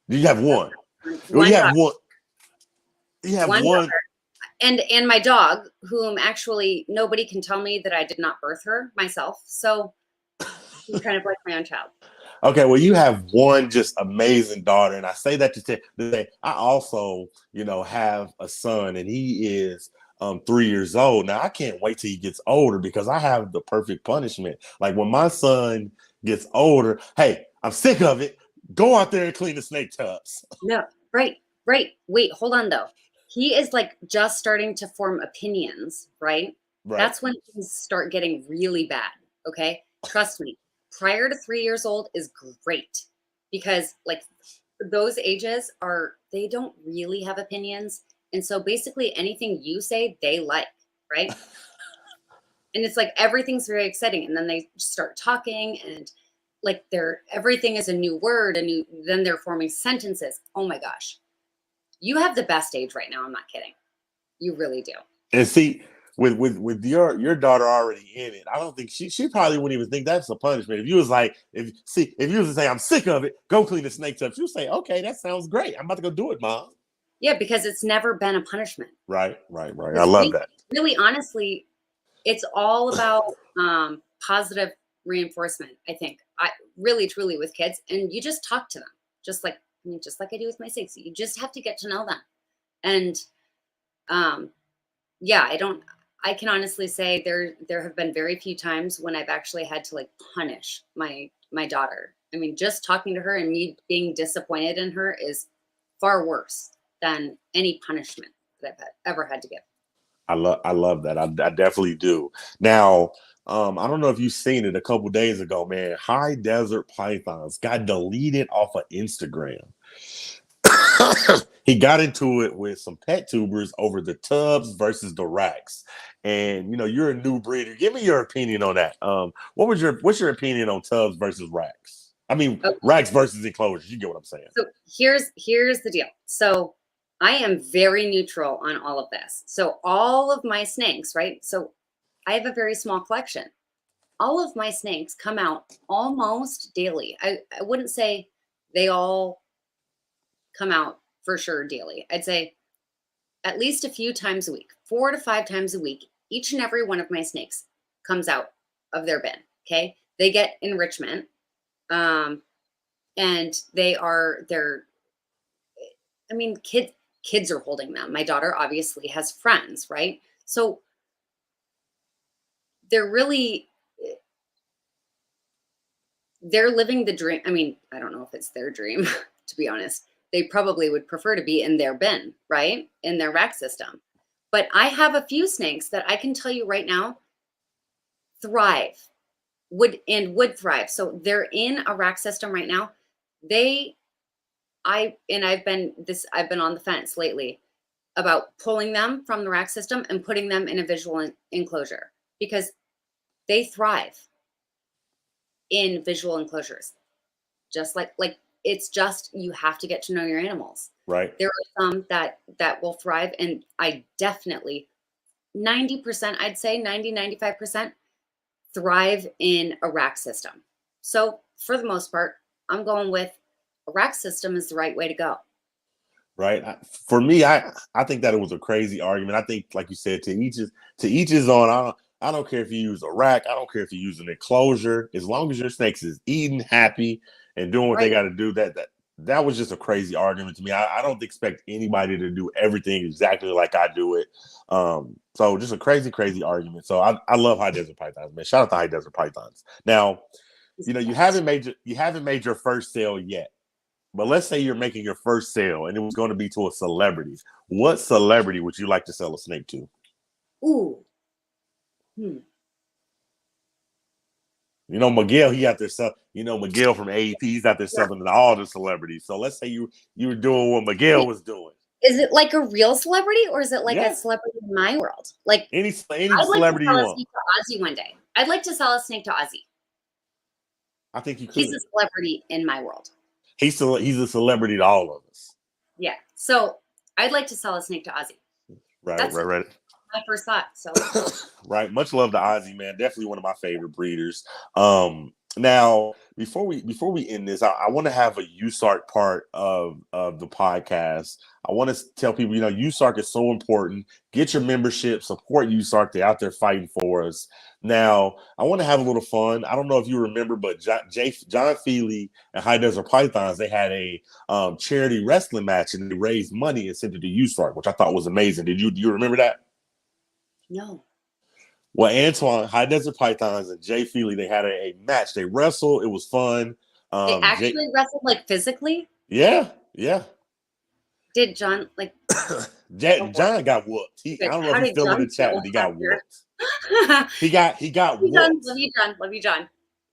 You have one. You have one. You have one. And my dog, whom actually nobody can tell me that I did not birth her myself. So He's kind of like my own child. Okay, well, you have one just amazing daughter, and I say that to say I also, have a son, and he is 3 years old. Now I can't wait till he gets older because I have the perfect punishment. Like when my son gets older, hey, I'm sick of it. Go out there and clean the snake tubs. No, right, right. Wait, hold on though. He is like just starting to form opinions, right? Right. That's when things start getting really bad. Okay. Trust me, prior to 3 years old is great because like those ages they don't really have opinions. And so basically anything you say, they like, right? And it's like everything's very exciting. And then they start talking and like everything is a new word, then they're forming sentences. Oh my gosh. You have the best age right now. I'm not kidding. You really do. And see, with your daughter already in it, I don't think she probably wouldn't even think that's a punishment. If you was like, if you was to say, I'm sick of it, go clean the snake tub, she'll say, okay, that sounds great. I'm about to go do it, Mom. Yeah, because it's never been a punishment. Right. I love that. Really, honestly, it's all about positive reinforcement, I think. I really, truly with kids. And you just talk to them, just like I do with my snakes. You just have to get to know them. And yeah, I can honestly say there have been very few times when I've actually had to like punish my daughter. I mean, just talking to her and me being disappointed in her is far worse than any punishment that I've ever had to give. I love that. I definitely do. Now, I don't know if you've seen it a couple days ago, man. High desert pythons got deleted off of Instagram. He got into it with some pet tubers over the tubs versus the racks. And you're a new breeder. Give me your opinion on that. What's your opinion on tubs versus racks? I mean, okay. Racks versus enclosures. You get what I'm saying. So here's the deal. So I am very neutral on all of this. So all of my snakes, right? So I have a very small collection. All of my snakes come out almost daily. I wouldn't say they all come out for sure daily. I'd say at least a few times a week, 4 to 5 times a week. Each and every one of my snakes comes out of their bin. Okay. They get enrichment. And kids are holding them. My daughter obviously has friends, right? So they're living the dream. I mean, I don't know if it's their dream, to be honest. They probably would prefer to be in their bin, right? In their rack system. But I have a few snakes that I can tell you right now would thrive. So they're in a rack system right now. I've been on the fence lately about pulling them from the rack system and putting them in a visual enclosure because they thrive in visual enclosures. Just like it's just, you have to get to know your animals. Right. There are some that will thrive. And I definitely 90%, I'd say 95% thrive in a rack system. So for the most part, I'm going with a rack system is the right way to go. Right. For me, I think that it was a crazy argument. I think, like you said, to each his own. I don't care if you use a rack. I don't care if you use an enclosure. As long as your snakes is eating, happy, and doing what they got to do, that was just a crazy argument to me. I don't expect anybody to do everything exactly like I do it. So just a crazy argument. So I love high desert pythons, man. Shout out to high desert pythons. Now, you haven't made your first sale yet. But let's say you're making your first sale and it was going to be to a celebrity. What celebrity would you like to sell a snake to? Ooh. Miguel, he out there selling, Miguel from AEP, he's out there selling to all the celebrities. So let's say you were doing what Miguel was doing. Is it like a real celebrity or is it like a celebrity in my world? Like any celebrity you want. Ozzy one day. I'd like to sell a snake to Ozzy. I think you could. He's a celebrity in my world. He's a celebrity to all of us. Yeah. So I'd like to sell a snake to Ozzy. Right. My first thought. So right. Much love to Ozzy, man. Definitely one of my favorite breeders. Now before we end this, I want to have a Usark part of the podcast. I want to tell people, Usark is so important. Get your membership, support Usark. They're out there fighting for us. Now, I want to have a little fun. I don't know if you remember, but John Feely and High Desert Pythons, they had a charity wrestling match, and they raised money and sent it to Usark, which I thought was amazing. Do you remember that? No. Well, Antoine, High Desert Pythons, and Jay Feely, they had a match. They wrestled. It was fun. They actually wrestled like physically? Yeah. Did John like John got whooped. I don't know if he's still in the chat, but he got whooped. he got whooped. Love you, John.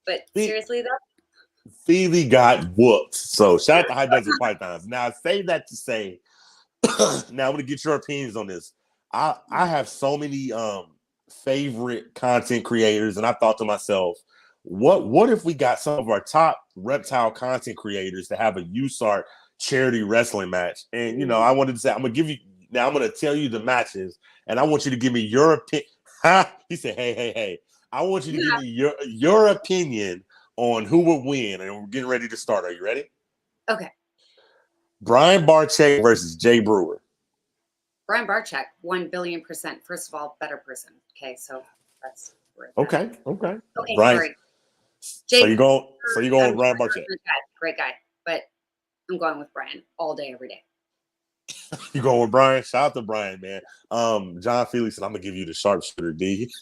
But seriously though? Feely got whooped. So shout out to High Desert Pythons. Now I say that to say, now I'm gonna get your opinions on this. I have so many favorite content creators, and I thought to myself, what if we got some of our top reptile content creators to have a Usark charity wrestling match? And I wanted to say, I'm gonna tell you the matches, and I want you to give me your opinion. He said, hey, I want you to give me your opinion on who would win, and we're getting ready to start. Are you ready? Okay. Brian Barczyk versus Jay Brewer. Brian Barczyk, 1,000,000,000%. First of all, better person. Okay, so that's okay. Okay, Brian, sorry. So you're going with Brian Barczyk. Great guy, but I'm going with Brian all day, every day. You going with Brian? Shout out to Brian, man. John Felix said, I'm gonna give you the sharpshooter, D.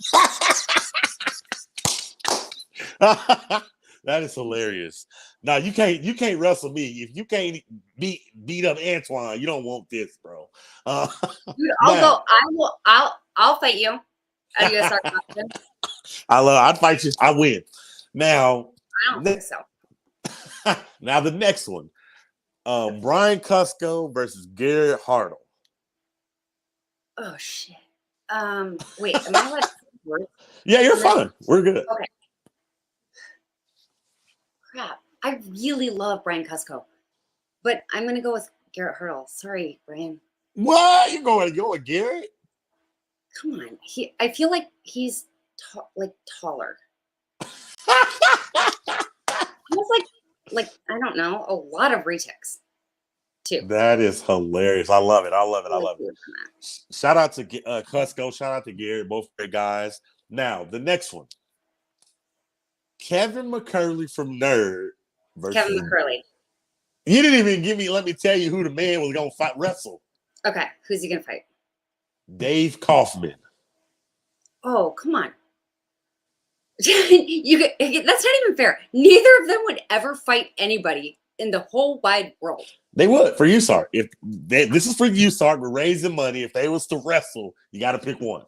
That is hilarious. Now you can't wrestle me. If you can't beat up Antoine, you don't want this, bro. Dude, I'll fight you. At Usark option. I'd fight you. I win. Now I don't think so. Now the next one. Brian Cusco versus Garrett Hartle. Oh shit. Wait, am I allowed? Yeah, you're fine. We're good. Okay. Crap. I really love Brian Cusco, but I'm gonna go with Garrett Hurdle. Sorry, Brian. What? You're going to go with Garrett? Come on. I feel like he's taller. He has like I don't know, a lot of retics too. That is hilarious. I love it. Shout out to Cusco. Shout out to Garrett. Both great guys. Now the next one. Kevin McCurley from Nerd versus Kevin McCurley. You didn't even let me tell you who the man was going to wrestle. Okay, who's he going to fight? Dave Kaufman. Oh, come on. That's not even fair. Neither of them would ever fight anybody in the whole wide world. They would for Usark. This is for Usark, we're raising money. If they was to wrestle, you got to pick one.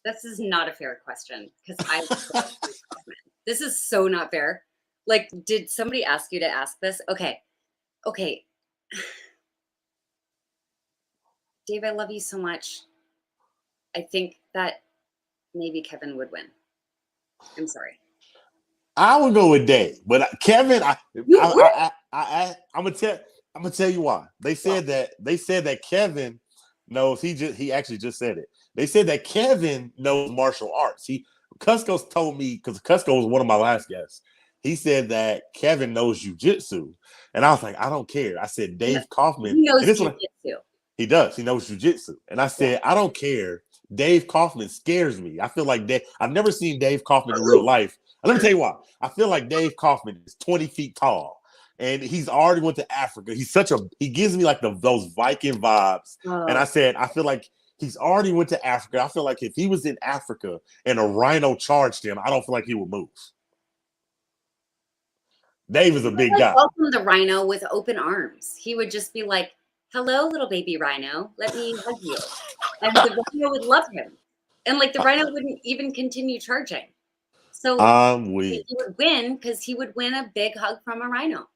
This is not a fair question because this is so not fair. Like, did somebody ask you to ask this? Okay. Dave, I love you so much. I think that maybe Kevin would win. I'm sorry. I would go with Dave, but Kevin, I'm gonna tell you why. They said that Kevin knows. He actually just said it. They said that Kevin knows martial arts. Cusco's told me, because Cusco was one of my last guests. He said that Kevin knows jujitsu, and I was like, I don't care. I said Dave Kaufman. He knows jujitsu. He does. He knows jujitsu, and I said I don't care. Dave Kaufman scares me. I feel like I've never seen Dave Kaufman in real life. And let me tell you why. I feel like Dave Kaufman is 20 feet tall, and he's already went to Africa. He gives me like those Viking vibes. And I said, I feel like he's already went to Africa. I feel like if he was in Africa and a rhino charged him, I don't feel like he would move. Dave is a big guy. Welcome the rhino with open arms. He would just be like, hello, little baby rhino. Let me hug you. And the rhino would love him. And like the rhino wouldn't even continue charging. So he would win because he would win a big hug from a rhino.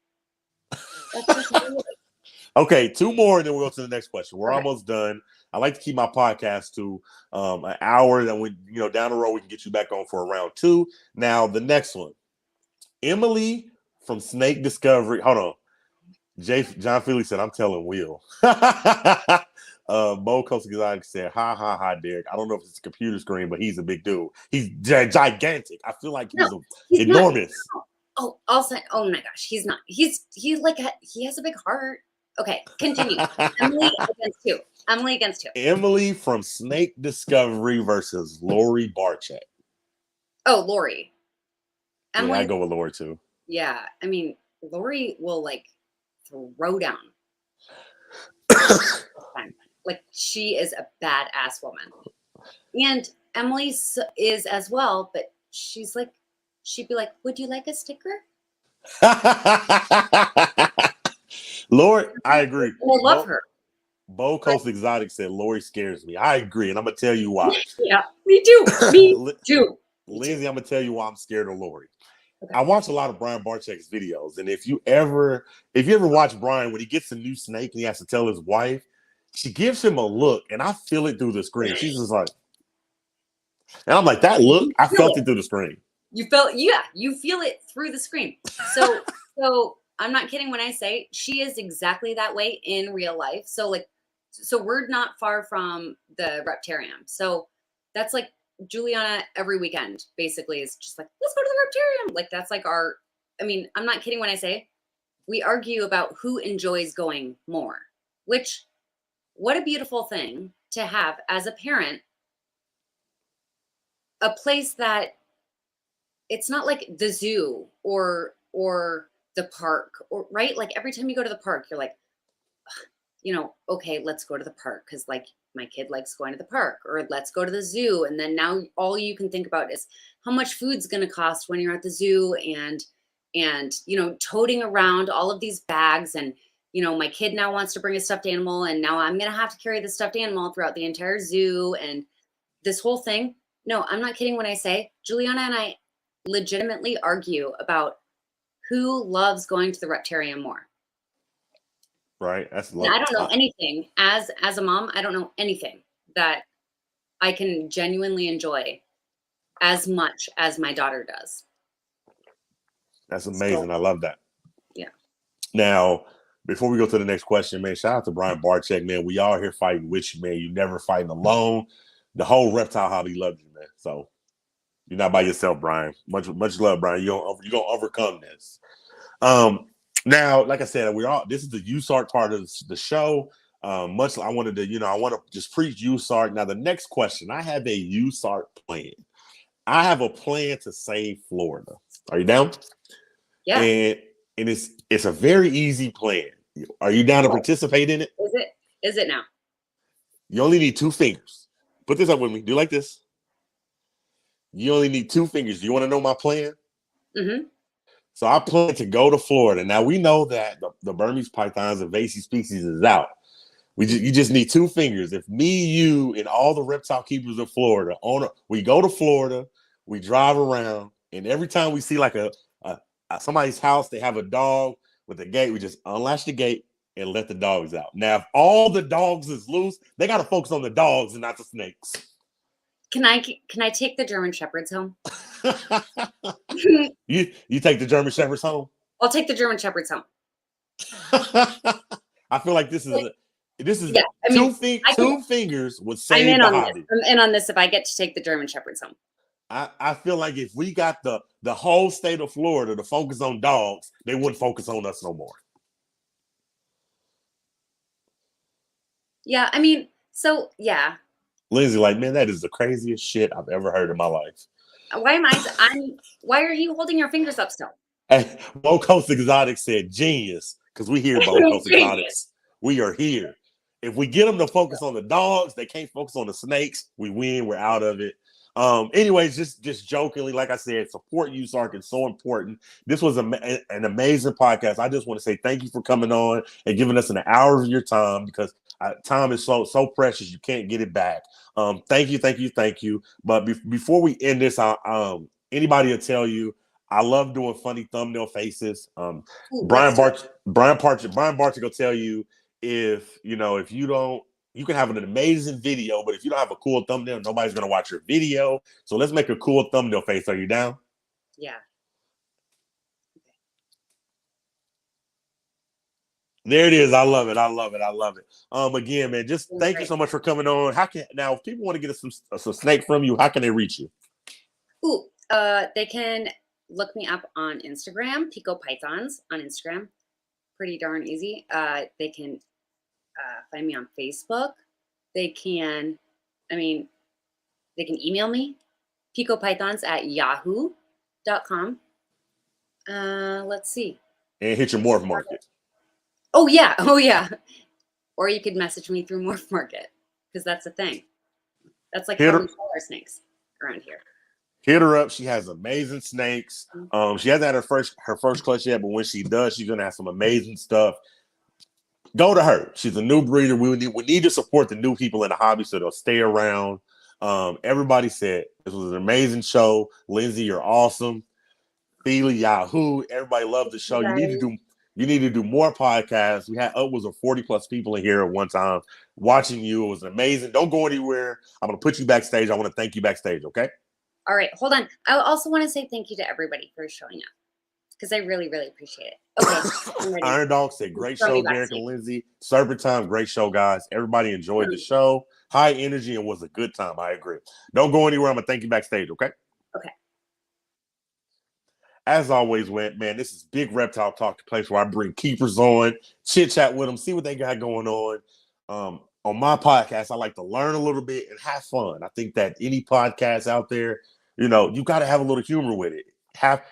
Okay, two more and then we'll go to the next question. We're almost done. I like to keep my podcast to an hour. Then down the road we can get you back on for a round two. Now the next one. Emily from Snake Discovery. Hold on. John Felix said, I'm telling Will. Bo Kosa said, ha, Derek. I don't know if it's a computer screen, but he's a big dude. He's gigantic. I feel like he's enormous. Oh, also, oh my gosh, he's not. He like he has a big heart. Okay, continue. Emily against two. Emily against two. Emily from Snake Discovery versus Lori Barcheck. Oh, Lori. Yeah, Emily. I go with Lori too. Yeah, I mean, Lori will like throw down. Like she is a badass woman, and Emily is as well. But she's like, she'd be like, "Would you like a sticker?" Lori, I agree. I love her. Bo Coast Exotic said Lori scares me. I agree, and I'm gonna tell you why. Yeah, me too. Me too. Lindsay, I'm gonna tell you why I'm scared of Lori. Okay. I watch a lot of Brian Barcheck's videos, and if you ever watch Brian when he gets a new snake and he has to tell his wife, she gives him a look, and I feel it through the screen. She's just like, and I'm like, that look, I felt it through the screen. You felt, yeah, you feel it through the screen. So I'm not kidding when I say she is exactly that way in real life. So like, so we're not far from the Reptarium. So that's like Juliana every weekend basically is just like, let's go to the Reptarium. Like that's like our, I mean, I'm not kidding when I say we argue about who enjoys going more, which what a beautiful thing to have as a parent, a place that it's not like the zoo or the park or right. Like every time you go to the park, you're like, you know, okay, let's go to the park because like my kid likes going to the park, or let's go to the zoo. And then now all you can think about is how much food's going to cost when you're at the zoo, and you know, toting around all of these bags, and you know, my kid now wants to bring a stuffed animal, and now I'm going to have to carry the stuffed animal throughout the entire zoo and this whole thing. No, I'm not kidding when I say Juliana and I legitimately argue about who loves going to the Reptarium more. Right. That's I don't know anything as a mom. I don't know anything that I can genuinely enjoy as much as my daughter does. That's amazing. I love that. Yeah. Now, before we go to the next question, man, shout out to Brian Barcheck, man. We all here fighting with you, man. You never fighting alone. The whole reptile hobby loves you, man. So you're not by yourself, Brian. Much love, Brian. You're gonna overcome this. Now, like I said, this is the Usark part of the show. I want to just preach Usark. Now, the next question, I have a Usark plan. I have a plan to save Florida. Are you down? Yeah. And it's a very easy plan. Are you down to participate in it? Is it now? You only need 2 fingers. Put this up with me. Do you like this? You only need 2 fingers. Do you want to know my plan? Mm-hmm. So I plan to go to Florida. Now we know that the Burmese python's invasive species is out. You just need 2 fingers. If me, you, and all the reptile keepers of Florida we go to Florida, we drive around, and every time we see like a somebody's house, they have a dog with a gate, we just unlatch the gate and let the dogs out. Now, if all the dogs is loose, they got to focus on the dogs and not the snakes. Can I take the German Shepherds home? You take the German Shepherds home? I'll take the German Shepherds home. I feel like this is yeah, I mean, 2 fingers would save I'm in the on hobby. This. I'm in on this if I get to take the German Shepherds home. I feel like if we got the whole state of Florida to focus on dogs, they wouldn't focus on us no more. Yeah, I mean, so yeah. Lindsay, like, man, that is the craziest shit I've ever heard in my life. Why are you holding your fingers up still? Hey, Bo Coast Exotic said genius, because we hear Bo Coast Exotics. We are here. If we get them to focus on the dogs, they can't focus on the snakes. We win. We're out of it. Anyways, just jokingly, like I said, support Usark is so important. This was an amazing podcast. I just want to say thank you for coming on and giving us an hour of your time, because time is so precious. You can't get it back. Thank you. But before we end this, anybody will tell you, I love doing funny thumbnail faces. Brian Barcher will tell you, if you don't, you can have an amazing video, but if you don't have a cool thumbnail, nobody's going to watch your video. So let's make a cool thumbnail face. Are you down? Yeah. There it is. I love it. Again, man, just thank you so much for coming on. If people want to get some snake from you, how can they reach you? They can look me up on Instagram, Pico Pythons on Instagram. Pretty darn easy. They can find me on Facebook. They can email me, picopythons@yahoo.com. Let's see. And hit your Morph Market. Oh yeah. Or you could message me through Morph Market, because that's a thing. That's like how we sell our snakes around here. Hit her up. She has amazing snakes. She hasn't had her first clutch yet, but when she does, she's gonna have some amazing stuff. Go to her. She's a new breeder. We need to support the new people in the hobby so they'll stay around. Everybody said this was an amazing show. Lindsay, you're awesome. Feely, Yahoo. Everybody loved the show. You need to do more podcasts. We had upwards of 40 plus people in here at one time watching you. It was amazing. Don't go anywhere. I'm gonna put you backstage. I want to thank you backstage. Okay. All right, hold on. I also want to say thank you to everybody for showing up, because I really, really appreciate it. Okay. Iron Dog said, great show, Derek and Lindsay. Serpentine, great show, guys. Everybody enjoyed the show. High energy and was a good time. I agree. Don't go anywhere. I'm going to thank you backstage, okay? Okay. As always, man, this is Big Reptile Talk, the place where I bring keepers on, chit-chat with them, see what they got going on. On my podcast, I like to learn a little bit and have fun. I think that any podcast out there, you got to have a little humor with it. Have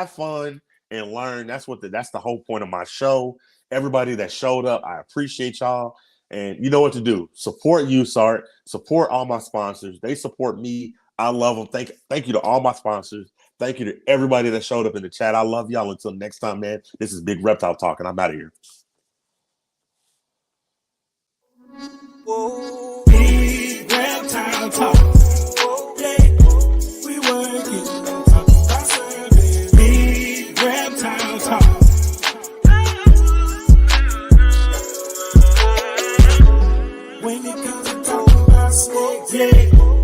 fun and learn. That's the whole point of my show. Everybody that showed up, I appreciate y'all. And you know what to do. Support Usark. Support all my sponsors. They support me. I love them. Thank you to all my sponsors. Thank you to everybody that showed up in the chat. I love y'all. Until next time, man. This is Big Reptile Talk, and I'm out of here. Whoa. Big Reptile Talk. Yeah, we working. Talk about service. Big Reptile Talk. When it comes to talking about snakes, yeah.